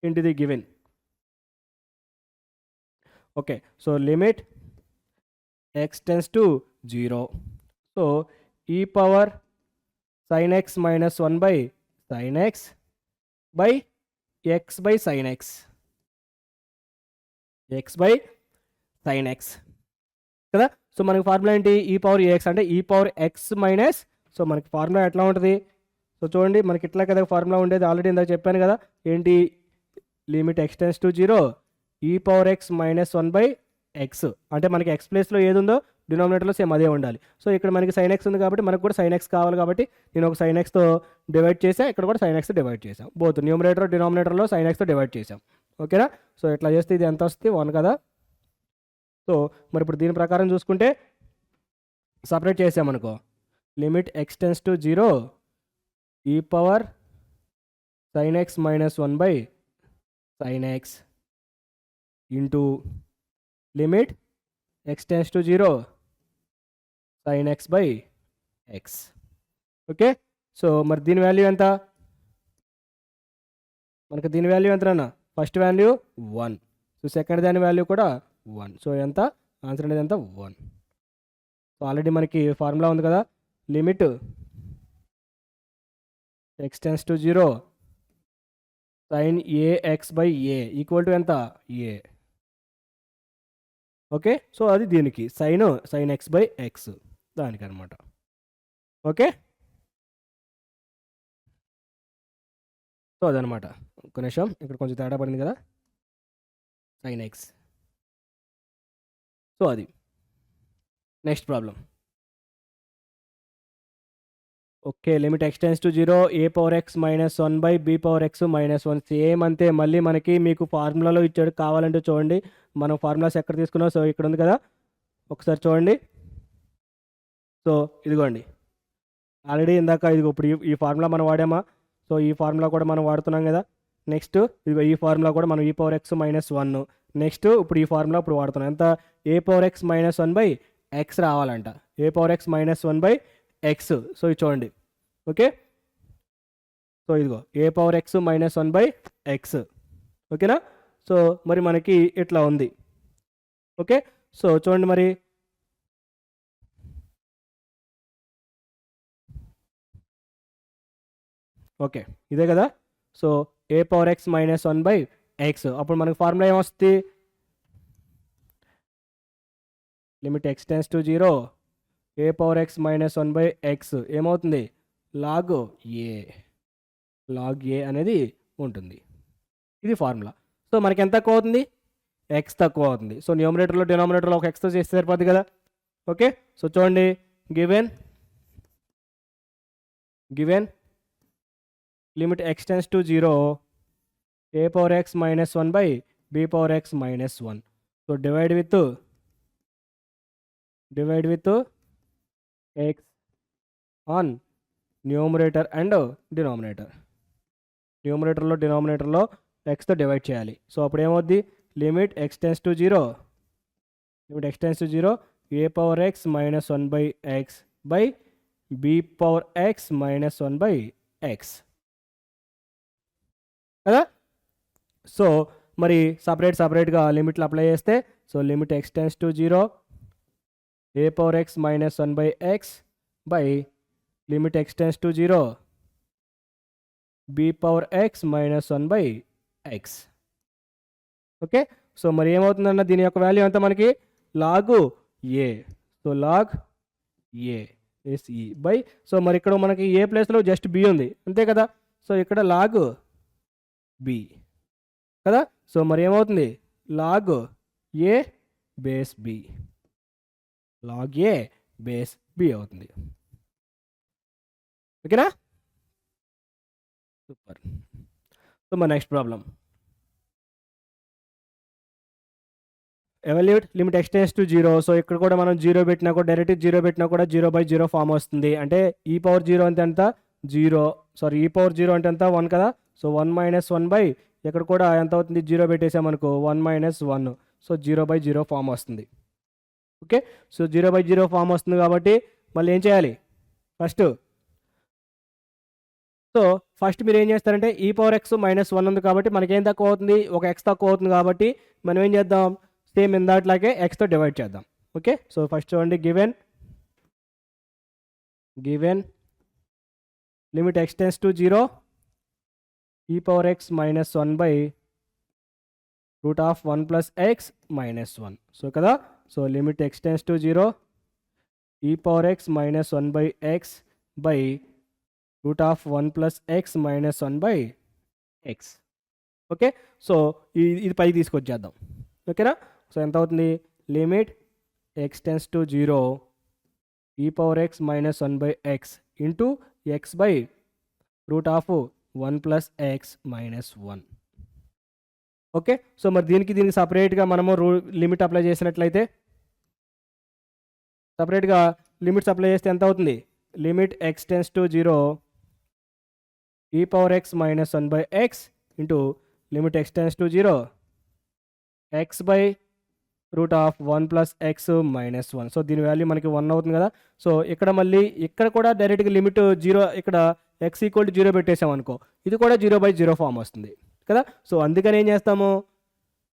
into the given. Okay, so limit x tends to 0. So e⁻sin x - 1/sin x by x by sin x. x by sin x కదా. So మనకి formula ఏంటి? e⁻ax అంటే e⁻x minus. So మనకి formula ఎట్లా ఉంటుంది? So చూడండి, మనకి ఇట్లా కదా ఫార్ములా ఉండేది. ఆల్రెడీ ఇందాక చెప్పాను కదా. ఏంటి? Limit x tends to 0 e⁻x - 1/x అంటే మనకి x ప్లేస్లో ఏది ఉందో డినామినేటర్లో సేమ్ అదే ఉండాలి. సో ఇక్కడ మనకి sin x ఉంది కాబట్టి మనకు కూడా sin x కావాలి కాబట్టి నేను ఒక sin xతో డివైడ్ చేసా, ఇక్కడ కూడా sin x డివైడ్ చేసాం. బోత్ న్యూమరేటర్ డినామినేటర్లో sin xతో డివైడ్ చేసాం. ఓకేనా? సో ఇట్లా చేస్తే ఇది ఎంత వస్తుంది? 1 కదా. సో మరి ఇప్పుడు దీని ప్రకారం చూసుకుంటే సపరేట్ చేసామనుకో, limit x tends to 0 e⁻sin x - 1/sin x into limit x tends to 0 sin x by x. Okay, so మరి దీని వాల్యూ ఎంత? మనకి దీని వాల్యూ ఎంత అన్న? First value 1. సో సెకండ్ దాని వాల్యూ కూడా 1. సో ఎంత? ఆన్సర్ అనేది ఎంత? 1. సో ఆల్రెడీ మనకి ఫార్ములా ఉంది కదా. Limit x tends to 0 sin ax by a equal to ఎంత? a. ఓకే, సో అది దీనికి sin x by x దానికి అనమాట. ఓకే, సో అదనమాట. ఒక నిమిషం, ఇక్కడ కొంచెం తేడా పడింది కదా. sin x. సో అది next problem. Okay. Limit x tends to 0 a power x minus 1 by b power x minus 1 same అంతే. మళ్ళీ మనకి మీకు ఫార్ములాలో ఇచ్చాడు, కావాలంటే చూడండి. మనం ఫార్ములాస్ ఎక్కడ తీసుకున్నాం, సో ఇక్కడ ఉంది కదా, ఒకసారి చూడండి. సో ఇదిగోండి, ఆల్రెడీ ఇందాక ఇదిగో ఇప్పుడు ఈ ఫార్ములా మనం వాడామా, సో ఈ ఫార్ములా కూడా మనం వాడుతున్నాం కదా. నెక్స్ట్ ఇదిగో ఈ ఫార్ములా కూడా మనం ఈ పవర్ x మైనస్ 1. నెక్స్ట్ ఇప్పుడు ఈ ఫార్ములా ఇప్పుడు వాడుతున్నాం. ఎంత, a power x minus 1 by x రావాలంట. A power x minus 1 by x. So ఇది చూడండి. ఓకే, సో ఇదిగో a power x minus 1 by x. ఓకేనా. సో మరి మనకి ఇట్లా ఉంది. ఓకే, సో చూడండి మరి. ఓకే, ఇదే కదా. So A power x minus 1 by X. అప్పుడు మనకి ఫార్ములా ఏమొస్తుంది, limit x tends to 0 a power x minus 1 by X ఏమవుతుంది, లాగ్ ఏ అనేది ఉంటుంది. ఇది ఫార్ములా. సో మనకి ఎంత తక్కువ అవుతుంది, ఎక్స్ తక్కువ అవుతుంది. సో న్యూమరేటర్లో డినామినేటర్లో ఒక ఎక్స్తో చేస్తే సరిపోద్ది కదా. ఓకే, సో చూడండి, given limit x tends to 0 a power x minus 1 by b power x minus 1. So divide with x on numerator and denominator. న్యూమరేటర్లో డినామినేటర్లో ఎక్స్తో డివైడ్ చేయాలి. సో అప్పుడు ఏమవుద్ది, limit x tends to 0 a power x minus 1 by x by b power x minus 1 by x కదా. So మరి సపరేట్గా లిమిట్లు apply చేస్తే, so limit x tends to 0 a power x minus 1 by x by limit x tends to 0 b power x minus 1 by x. Okay, so మరి ఏమవుతుందన్న, దీని యొక్క value ఎంత మనకి, log a. So log a ఎస్ఈ by, so మరి ఇక్కడ మనకి ఏ ప్లేస్లో జస్ట్ బి ఉంది అంతే కదా. సో ఇక్కడ లాగ్ బి కదా. సో మరి ఏమవుతుంది, లాగ్ ఏ బేస్ బి. లాగ్ ఏ బేస్ బి అవుతుంది. ఓకేనా, సూపర్. సో మరి next problem, evaluate limit x tends to 0. So ఇక్కడ కూడా మనం 0 పెట్టినా కూడా, డైరెక్ట్ 0 పెట్టినా కూడా 0/0 ఫామ్ వస్తుంది. అంటే ఈ పవర్ 0 అంటే ఎంత, 0. సారీ, ఈ పవర్ 0 అంటే ఎంత, 1 కదా. సో 1 మైనస్ 1 బై, ఇక్కడ కూడా ఎంత అవుతుంది, 0 పెట్టేసామనుకో 1 మైనస్ 1. సో 0/0 ఫామ్ వస్తుంది. ఓకే, సో 0/0 ఫామ్ వస్తుంది కాబట్టి మళ్ళీ ఏం చేయాలి, ఫస్ట్ మీరు ఏం చేస్తారంటే, ఈ పవర్ x మైనస్ 1 ఉంది కాబట్టి మనకేం తక్కువ అవుతుంది, ఒక x తక్కువ అవుతుంది కాబట్టి మనం ఏం చేద్దాం, సేమ్ ఇందాట్లాగే ఎక్స్తో డివైడ్ చేద్దాం. ఓకే, సో ఫస్ట్ చూడండి, given limit x tends to 0 e power x minus 1 by root of 1 plus x minus 1. So కదా, so limit x tends to 0 e power x minus 1 by x by root of 1 plus x minus 1 by x. Okay, so ఇది పైకి తీసుకొచ్చేద్దాం. ఓకేనా. So ఎంత అవుతుంది, limit x tends to 0 e power x minus 1 by x into x by root of 1 plus x minus 1. Okay, so మరి దీనికి సపరేట్గా మనము limit apply చేసినట్లయితే, సపరేట్గా లిమిట్స్ అప్లై చేస్తే ఎంత అవుతుంది, limit x tends to 0 e power x minus 1 by x into limit x tends to 0 x by root of 1 plus x minus 1. So దీని వాల్యూ మనకి 1 అవుతుంది కదా. సో ఇక్కడ మళ్ళీ ఇక్కడ కూడా డైరెక్ట్గా లిమిట్ 0, ఇక్కడ x ఈక్వల్ టు 0 పెట్టేసాం అనుకో, ఇది కూడా 0/0 ఫామ్ వస్తుంది కదా. సో అందుకని ఏం చేస్తాము,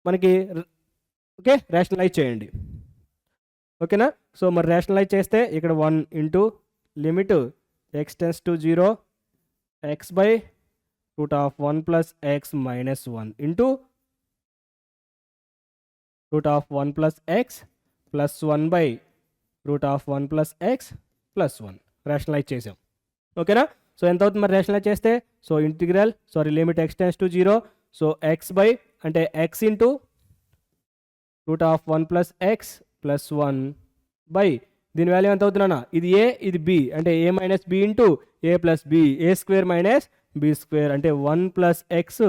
మనకి ఓకే రేషనలైజ్ చేయండి. ఓకేనా. సో మరి రేషనలైజ్ చేస్తే ఇక్కడ 1 into limit x tends to 0 x by root of 1 plus x minus 1 into root of 1 plus x plus 1 by root of 1 plus x plus 1 rationalise చేసాం. ఓకేనా. సో ఎంత అవుతుంది మరి రేషనలైజ్ చేస్తే, so integral limit x tends to 0, so x by అంటే x into root of 1 plus x plus 1 by దీని value ఎంత అవుతుందన్న, ఇది ఏ ఇది బి, అంటే ఏ మైనస్ బి ఇంటూ ఏ ప్లస్ బి, ఏ స్క్వేర్ మైనస్ బి స్క్వేర్, అంటే 1 ప్లస్ ఎక్స్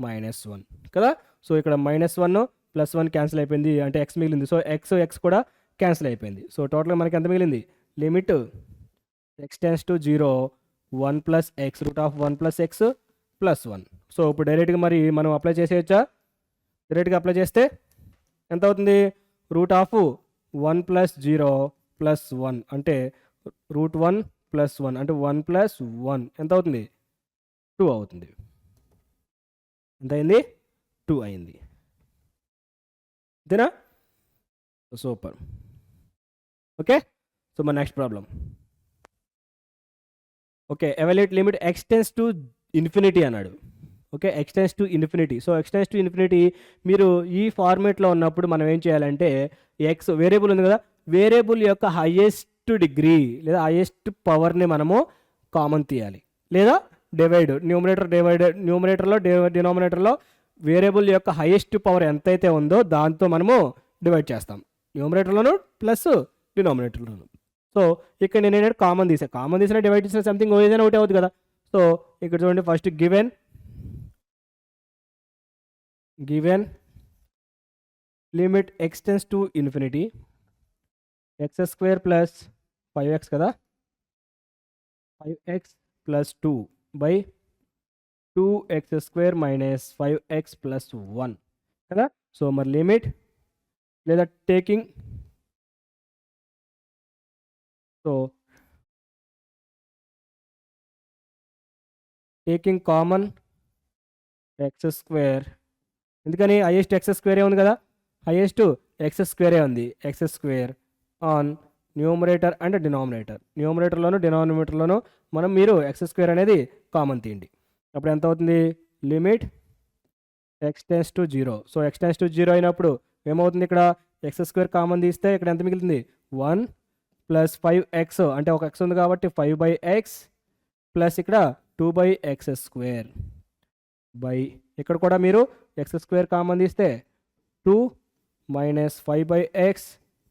మైనస్ 1 కదా. So ఇక్కడ -1 ప్లస్ 1 క్యాన్సిల్ అయిపోయింది, అంటే ఎక్స్ మిగిలింది. సో ఎక్స్ కూడా క్యాన్సిల్ అయిపోయింది. సో టోటల్గా మనకి ఎంత మిగిలింది, limit x tends to 0 1 plus x root of 1 plus x plus 1. So ఇప్పుడు డైరెక్ట్గా మరి మనం అప్లై చేసేయచ్చా, డైరెక్ట్గా అప్లై చేస్తే ఎంత అవుతుంది, రూట్ ఆఫ్ 1 ప్లస్ 0 ప్లస్ 1 అంటే రూట్ 1 ప్లస్ 1 అంటే 1 ప్లస్ 1 ఎంత అవుతుంది, 2 అవుతుంది. ఎంత అయింది, 2 అయింది. అంతేనా, సూపర్. ఓకే, సో మన next problem. Okay, evaluate limit x tends to infinity అన్నాడు. Okay, x tends to infinity. So x tends to infinity మీరు ఈ ఫార్మేట్లో ఉన్నప్పుడు మనం ఏం చేయాలంటే, ఎక్స్ వేరియబుల్ ఉంది కదా, వేరియబుల్ యొక్క హైయెస్ట్ డిగ్రీ లేదా హైయెస్ట్ పవర్ని మనము కామన్ తీయాలి, లేదా న్యూమరేటర్లో డినామినేటర్లో వేరియబుల్ యొక్క హైయెస్ట్ పవర్ ఎంతైతే ఉందో దాంతో మనము డివైడ్ చేస్తాం, న్యూమరేటర్లోను ప్లస్ డినామినేటర్లోను. సో ఇక్కడ నేను ఏంటంటే కామన్ తీసిన డివైడ్ చేసిన సంథింగ్ ఏదైనా ఒకటి అవుతుంది కదా. సో ఇక్కడ చూడండి, first given limit x tends to infinity x square plus 5x కదా, 5x plus 2 by 2x square minus 5x plus 1 కదా. సో మరి లిమిట్ లేదా టేకింగ్ కామన్ ఎక్స్ స్క్వేర్, ఎందుకని హైయెస్ట్ ఎక్స్ స్క్వేరే ఉంది కదా, హైయెస్ట్ ఎక్స్ స్క్వేరే ఉంది, x square on numerator and denominator, న్యూమరేటర్లోను డినామినేటర్లోను మీరు ఎక్స్ స్క్వేర్ అనేది కామన్ తీయండి. అప్పుడు ఎంత అవుతుంది, limit x tends to 0. So x tends to 0 అయినప్పుడు ఏమవుతుంది, ఇక్కడ ఎక్స్ స్క్వేర్ కామన్ తీస్తే ఇక్కడ ఎంత మిగులుతుంది, 1 ప్లస్ 5x, అంటే ఒక ఎక్స్ ఉంది కాబట్టి 5/x ప్లస్ ఇక్కడ 2/x స్క్వేర్ బై, ఇక్కడ కూడా మీరు ఎక్స్ స్క్వేర్ కామన్ తీస్తే 2 minus 5/x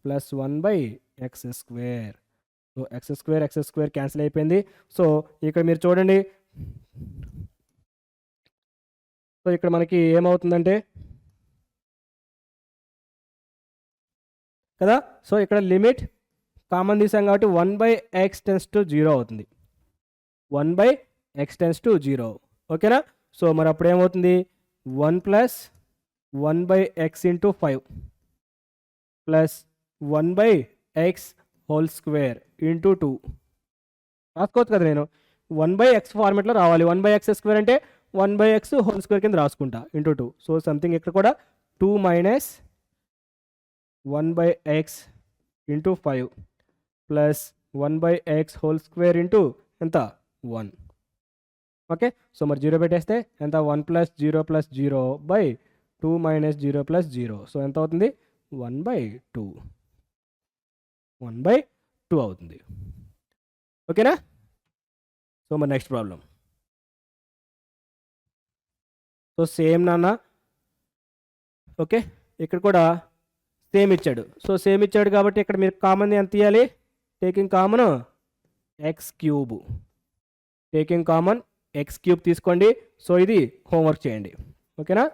plus 1/x square. So X square cancel అయిపోయింది. సో ఇక్కడ మీరు చూడండి, సో ఇక్కడ మనకి ఏమవుతుందంటే కదా, సో ఇక్కడ లిమిట్ కామన్ తీసాం కాబట్టి 1/x టెన్స్ టు 0 అవుతుంది, 1/x టెన్స్ టు 0. ఓకేనా. సో మరి అప్పుడు ఏమవుతుంది, 1 plus 1/x into 5 plus 1/x whole square into 2 రాసుకోవచ్చు కదా, నేను 1/x ఫార్మేట్లో రావాలి, 1/x స్క్వేర్ అంటే 1/x హోల్ స్క్వేర్ కింద రాసుకుంటా ఇంటూ 2. సో సంథింగ్ ఇక్కడ కూడా 2 minus 1/x into 5 plus 1/x whole square into ఎంత 1. ఓకే, సో మరి 0 పెట్టేస్తే ఎంత, 1 plus 0 plus 0 by 2 minus 0 plus 0. So ఎంత అవుతుంది, 1/2 అవుతుంది. ఓకేనా. సో మరి నెక్స్ట్ ప్రాబ్లం. సో సేమ్ నాన్న, ఓకే ఇక్కడ కూడా సేమ్ ఇచ్చాడు. సో సేమ్ ఇచ్చాడు కాబట్టి ఇక్కడ మీరు కామన్ ఎంత తీయాలి, taking common X cube, taking common X cube తీసుకోండి. సో ఇది హోంవర్క్ చేయండి. ఓకేనా,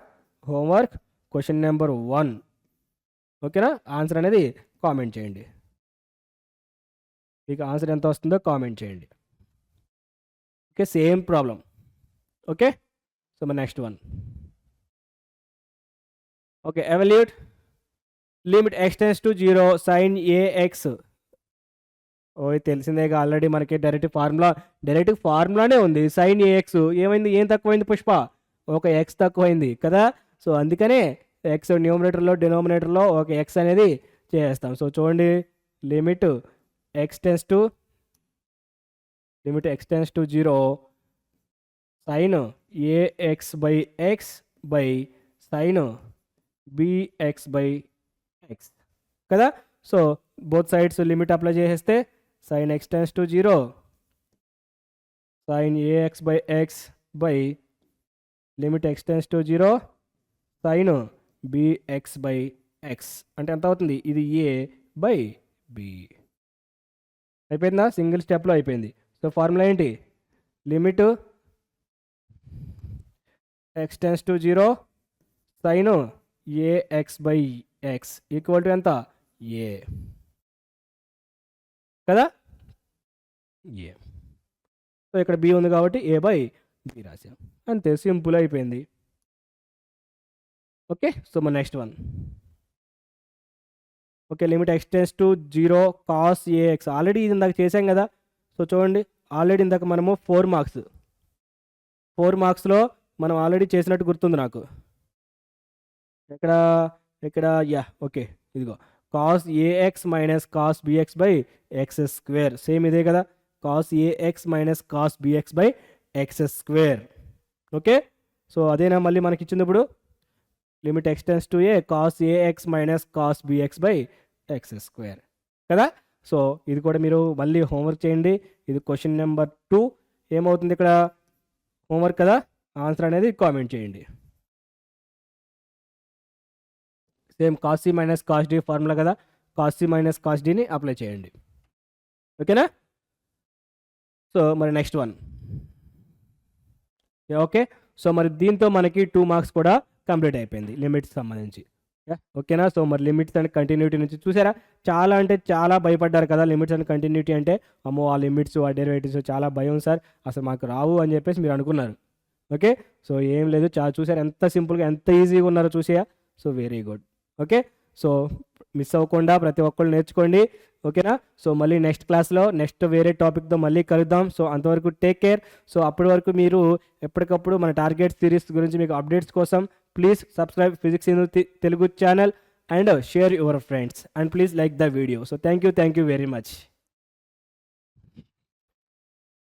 హోంవర్క్ క్వశ్చన్ నెంబర్ 1. ఓకేనా, ఆన్సర్ అనేది కామెంట్ చేయండి, మీకు ఆన్సర్ ఎంత వస్తుందో కామెంట్ చేయండి. Okay, same problem. Okay, so మరి next one. Okay, evaluate limit x tends to 0 sine a x. ఓ తెలిసిందేగా ఆల్రెడీ మనకి డైరెక్ట్ ఫార్ములానే ఉంది. సైన్ ఏఎక్స్ ఏమైంది, ఏం తక్కువైంది పుష్ప, ఒక ఎక్స్ తక్కువైంది కదా. సో అందుకనే ఎక్స్ న్యూమరేటర్లో డినామినేటర్లో ఒక ఎక్స్ అనేది చేస్తాం. సో చూడండి, limit x tends to 0 sine a x by x by sine b x by x కదా. So both sides limit apply చేసేస్తే sine x tends to 0 sine a x by x by limit x tends to 0 sine b x by x అంటే ఎంత అవుతుంది, ఇది a by b. అయిపోయిందా? Single స్టెప్లో అయిపోయింది. So formula ఏంటి? Limit x tends to 0 sine ax/x equal to ఎంత? a కదా. ఏ సో ఇక్కడ b ఉంది కాబట్టి a/b రాసాం, అంతే, సింపుల్ అయిపోయింది. ఓకే, సో మన next one. Okay, limit x tends to 0 cos ax. Already ఇది ఇందాక చేసాం కదా. సో చూడండి, ఆల్రెడీ ఇందాక మనము 4 మార్క్స్లో మనం ఆల్రెడీ చేసినట్టు గుర్తుంది నాకు. ఇక్కడ యా ఓకే, ఇదిగో cos ax minus cos bx/x². Same ఇదే కదా, cos ax minus cos bx/x². Okay, so అదేనా మళ్ళీ మనకి ఇచ్చింది ఇప్పుడు. Limit x tends to a cos ax minus cos bx/x² కదా. సో ఇది కూడా మీరు మళ్ళీ హోంవర్క్ చేయండి. ఇది క్వశ్చన్ నెంబర్ 2. ఏమవుతుంది ఇక్కడ? హోంవర్క్ కదా, ఆన్సర్ అనేది కామెంట్ చేయండి. Same cos c minus cos d formula కదా, cos c మైనస్ cos dని అప్లై చేయండి. ఓకేనా? సో మరి నెక్స్ట్ వన్. ఓకే, సో మరి దీంతో మనకి 2 మార్క్స్ కూడా కంప్లీట్ అయిపోయింది లిమిట్స్ సంబంధించి. ఓకేనా? సో మరి లిమిట్స్ అండ్ కంటిన్యూటీ నుంచి చూసారా, చాలా అంటే చాలా భయపడ్డారు కదా లిమిట్స్ అండ్ కంటిన్యూటీ అంటే. అమ్మో ఆ లిమిట్స్ ఆ డెరివేటివ్స్ చాలా భయం సార్, అసలు మాకు రావు అని చెప్పేసి మీరు అనుకున్నారు. ఓకే, సో ఏం లేదు, చాలా చూసారు ఎంత సింపుల్గా ఎంత ఈజీగా ఉన్నారో చూసేయా. So very good. Okay, so miss అవ్వకుండా ప్రతి ఒక్కళ్ళు నేర్చుకోండి. ఓకేనా? సో మళ్ళీ నెక్స్ట్ క్లాస్లో నెక్స్ట్ వేరే టాపిక్తో మళ్ళీ కలుద్దాం. సో అంతవరకు టేక్ కేర్. సో అప్పటి వరకు మీరు ఎప్పటికప్పుడు మన టార్గెట్ సిరీస్ గురించి మీకు అప్డేట్స్ కోసం please subscribe physics in Telugu channel and share your friends and please like the video. So thank you very much.